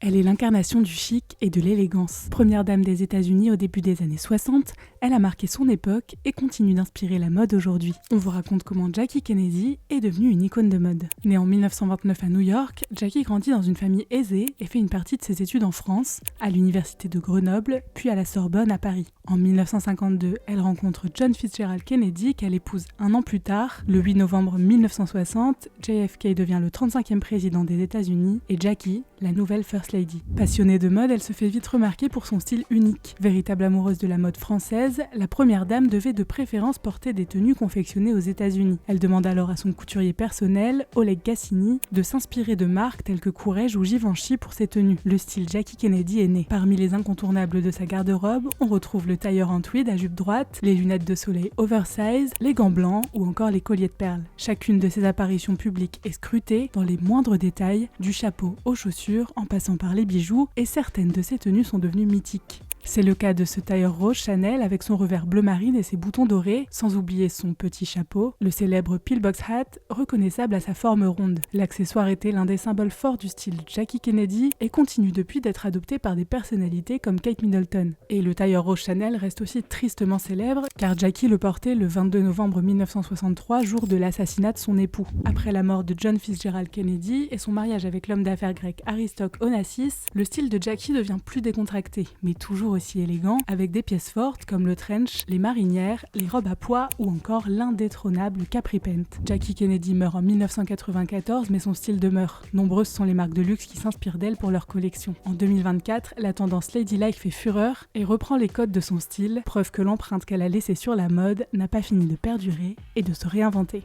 Elle est l'incarnation du chic et de l'élégance. Première dame des États-Unis au début des années 60, elle a marqué son époque et continue d'inspirer la mode aujourd'hui. On vous raconte comment Jackie Kennedy est devenue une icône de mode. Née en 1929 à New York, Jackie grandit dans une famille aisée et fait une partie de ses études en France, à l'université de Grenoble, puis à la Sorbonne à Paris. En 1952, elle rencontre John Fitzgerald Kennedy qu'elle épouse un an plus tard. Le 8 novembre 1960, JFK devient le 35e président des États-Unis et Jackie, la nouvelle First Lady. Passionnée de mode, elle se fait vite remarquer pour son style unique. Véritable amoureuse de la mode française, la première dame devait de préférence porter des tenues confectionnées aux États-Unis. Elle demande alors à son couturier personnel, Oleg Gacini, de s'inspirer de marques telles que Courrèges ou Givenchy pour ses tenues. Le style Jackie Kennedy est né. Parmi les incontournables de sa garde-robe, on retrouve le tailleur en tweed à jupe droite, les lunettes de soleil oversize, les gants blancs ou encore les colliers de perles. Chacune de ses apparitions publiques est scrutée dans les moindres détails, du chapeau aux chaussures en passant par les bijoux, et certaines de ses tenues sont devenues mythiques. C'est le cas de ce tailleur rose Chanel avec son revers bleu marine et ses boutons dorés, sans oublier son petit chapeau, le célèbre pillbox hat, reconnaissable à sa forme ronde. L'accessoire était l'un des symboles forts du style Jackie Kennedy et continue depuis d'être adopté par des personnalités comme Kate Middleton. Et le tailleur rose Chanel reste aussi tristement célèbre car Jackie le portait le 22 novembre 1963, jour de l'assassinat de son époux. Après la mort de John Fitzgerald Kennedy et son mariage avec l'homme d'affaires grec Aristoc Onassis, le style de Jackie devient plus décontracté, mais toujours aussi élégant, avec des pièces fortes comme le trench, les marinières, les robes à pois ou encore l'indétrônable Capri Pant. Jackie Kennedy meurt en 1994, mais son style demeure. Nombreuses sont les marques de luxe qui s'inspirent d'elle pour leur collection. En 2024, la tendance ladylike fait fureur et reprend les codes de son style, preuve que l'empreinte qu'elle a laissée sur la mode n'a pas fini de perdurer et de se réinventer.